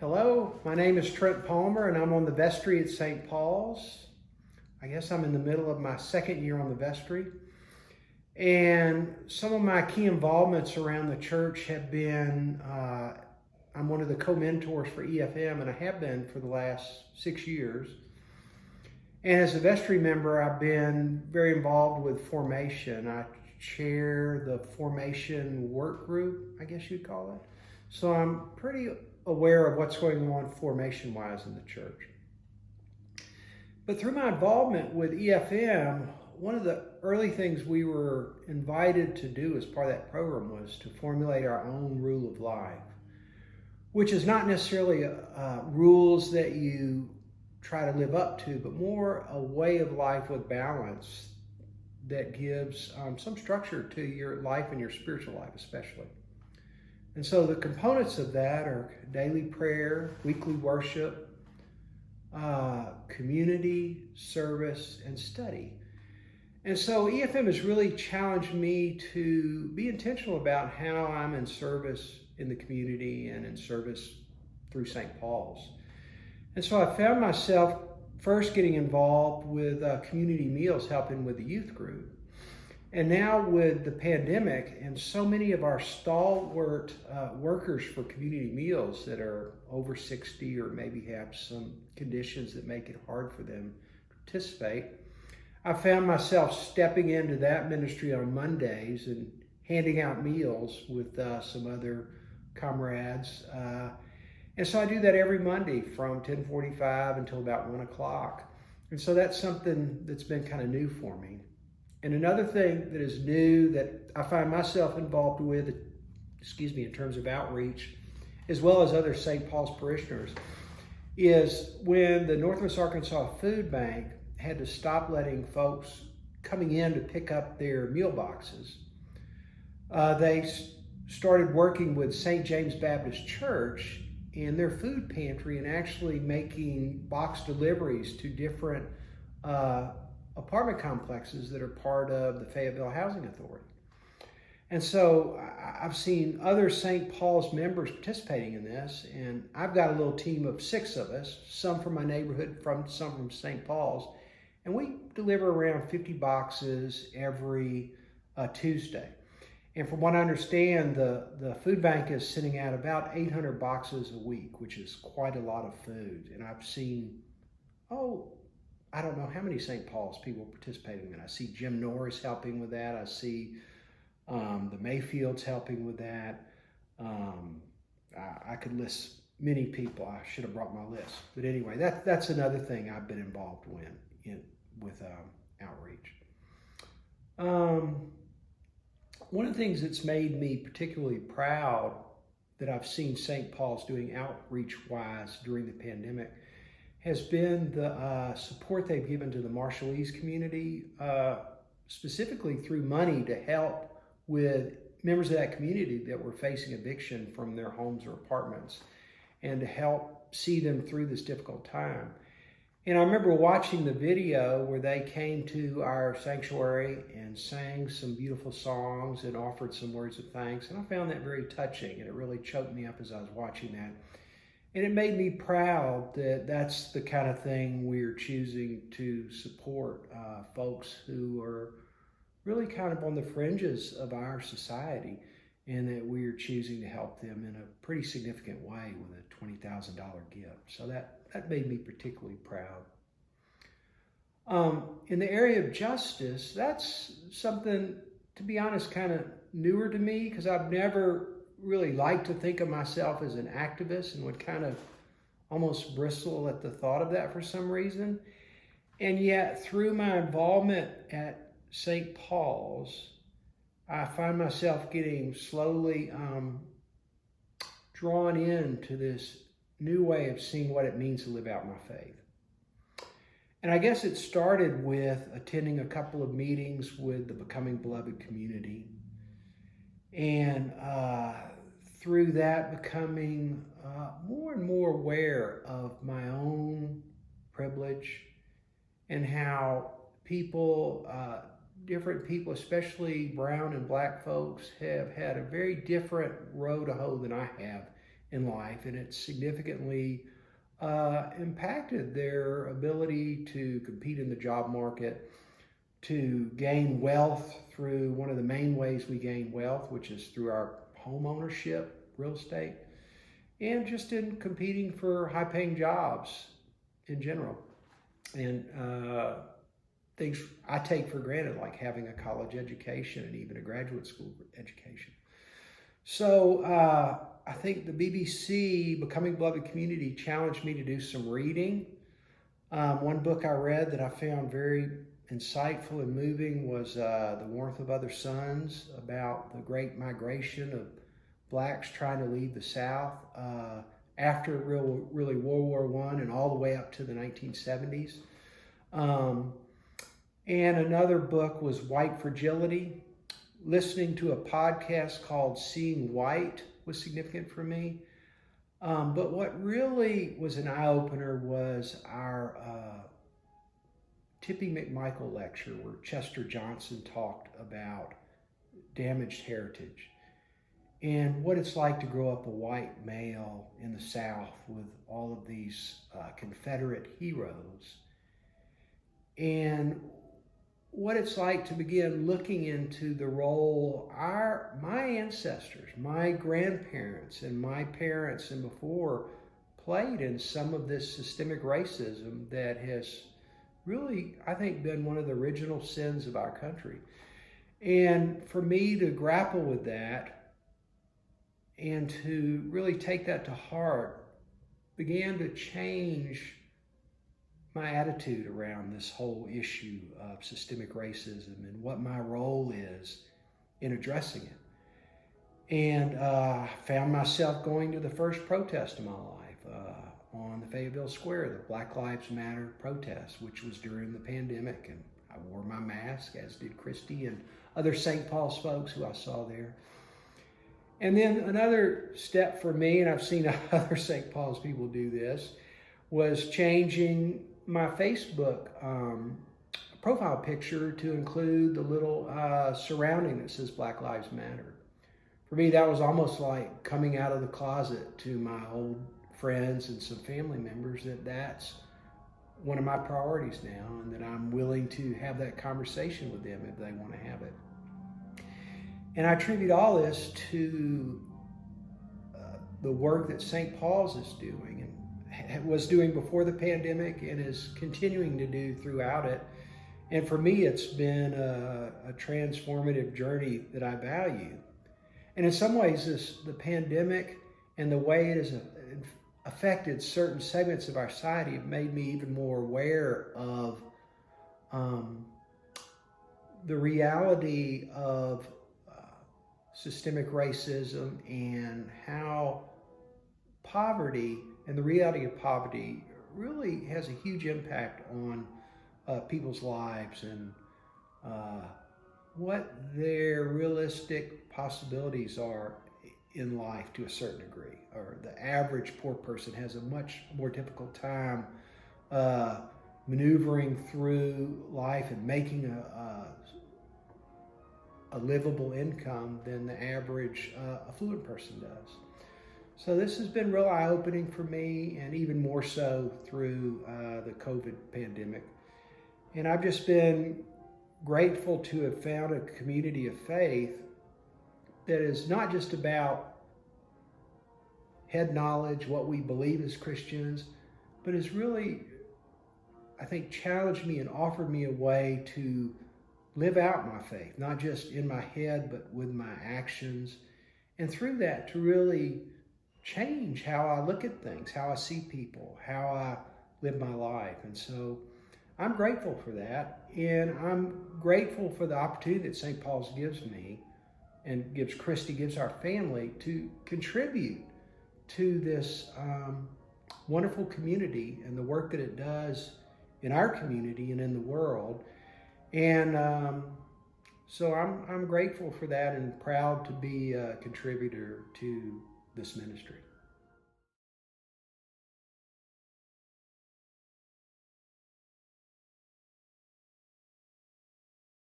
Hello, my name is Trent Palmer and I'm on the vestry at St. Paul's. I guess I'm in the middle of my second year on the vestry. And some of my key involvements around the church have been, I'm one of the co-mentors for EFM, and I have been for the last 6 years. And as a vestry member, I've been very involved with formation. I chair the formation work group, I guess you'd call it. So I'm pretty aware of what's going on formation-wise in the church. But through my involvement with EFM, one of the early things we were invited to do as part of that program was to formulate our own rule of life, which is not necessarily rules that you try to live up to, but more a way of life with balance that gives some structure to your life and your spiritual life especially. And so the components of that are daily prayer, weekly worship, community, service, and study. And so EFM has really challenged me to be intentional about how I'm in service in the community and in service through St. Paul's. And so I found myself first getting involved with community meals, helping with the youth group. And now with the pandemic and so many of our stalwart workers for community meals that are over 60 or maybe have some conditions that make it hard for them to participate, I found myself stepping into that ministry on Mondays and handing out meals with some other comrades. And so I do that every Monday from 10:45 until about 1 o'clock. And so that's something that's been kind of new for me. And another thing that is new that I find myself involved with, in terms of outreach, as well as other St. Paul's parishioners, is when the Northwest Arkansas Food Bank had to stop letting folks coming in to pick up their meal boxes. They started working with St. James Baptist Church in their food pantry and actually making box deliveries to different apartment complexes that are part of the Fayetteville Housing Authority. And so I've seen other St. Paul's members participating in this, and I've got a little team of 6 of us, some from my neighborhood, some from St. Paul's, and we deliver around 50 boxes every Tuesday. And from what I understand, the food bank is sending out about 800 boxes a week, which is quite a lot of food. And I've seen, I don't know how many St. Paul's people participating in it. I see Jim Norris helping with that. I see the Mayfields helping with that. I could list many people. I should have brought my list. But anyway, that's another thing I've been involved with outreach. One of the things that's made me particularly proud that I've seen St. Paul's doing outreach-wise during the pandemic has been the support they've given to the Marshallese community, specifically through money to help with members of that community that were facing eviction from their homes or apartments and to help see them through this difficult time. And I remember watching the video where they came to our sanctuary and sang some beautiful songs and offered some words of thanks. And I found that very touching, and it really choked me up as I was watching that. And it made me proud that that's the kind of thing we're choosing to support folks who are really kind of on the fringes of our society, and that we're choosing to help them in a pretty significant way with a $20,000 gift. So that made me particularly proud. In the area of justice, that's something, to be honest, kind of newer to me, because I've never really liked to think of myself as an activist and would kind of almost bristle at the thought of that for some reason. And yet, through my involvement at St. Paul's, I find myself getting slowly drawn into this new way of seeing what it means to live out my faith. And I guess it started with attending a couple of meetings with the Becoming Beloved community. And through that, becoming more and more aware of my own privilege and how people, different people, especially brown and black folks, have had a very different road to hoe than I have in life, and it significantly impacted their ability to compete in the job market, to gain wealth through one of the main ways we gain wealth, which is through our home ownership, real estate, and just in competing for high-paying jobs in general. And things I take for granted, like having a college education and even a graduate school education. So I think the BBC, Becoming Beloved Community, challenged me to do some reading. One book I read that I found very insightful and moving was The Warmth of Other Suns, about the great migration of blacks trying to leave the South after really World War I and all the way up to the 1970s. And another book was White Fragility. Listening to a podcast called Seeing White was significant for me. But what really was an eye-opener was our Tippy McMichael lecture, where Chester Johnson talked about damaged heritage and what it's like to grow up a white male in the South with all of these Confederate heroes, and what it's like to begin looking into the role my ancestors, my grandparents, and my parents and before played in some of this systemic racism that has really, I think, been one of the original sins of our country. And for me to grapple with that and to really take that to heart began to change my attitude around this whole issue of systemic racism and what my role is in addressing it. And I found myself going to the first protest of my life on the Fayetteville Square, the Black Lives Matter protest, which was during the pandemic. And I wore my mask, as did Christy and other St. Paul's folks who I saw there. And then another step for me, and I've seen other St. Paul's people do this, was changing my Facebook profile picture to include the little surrounding that says Black Lives Matter. For me, that was almost like coming out of the closet to my old friends and some family members that that's one of my priorities now, and that I'm willing to have that conversation with them if they want to have it. And I attribute all this to the work that St. Paul's is doing and was doing before the pandemic and is continuing to do throughout it. And for me, it's been a transformative journey that I value. And in some ways, the pandemic and the way it has affected certain segments of our society have made me even more aware of the reality of systemic racism and how poverty and the reality of poverty really has a huge impact on people's lives and what their realistic possibilities are in life to a certain degree. Or the average poor person has a much more difficult time maneuvering through life and making a livable income than the average affluent person does. So this has been real eye-opening for me, and even more so through the COVID pandemic. And I've just been grateful to have found a community of faith that is not just about head knowledge, what we believe as Christians, but has really, I think, challenged me and offered me a way to live out my faith, not just in my head, but with my actions. And through that, to really change how I look at things, how I see people, how I live my life. And so I'm grateful for that. And I'm grateful for the opportunity that St. Paul's gives me and gives Christy, gives our family to contribute to this wonderful community and the work that it does in our community and in the world. And so I'm grateful for that and proud to be a contributor to this ministry.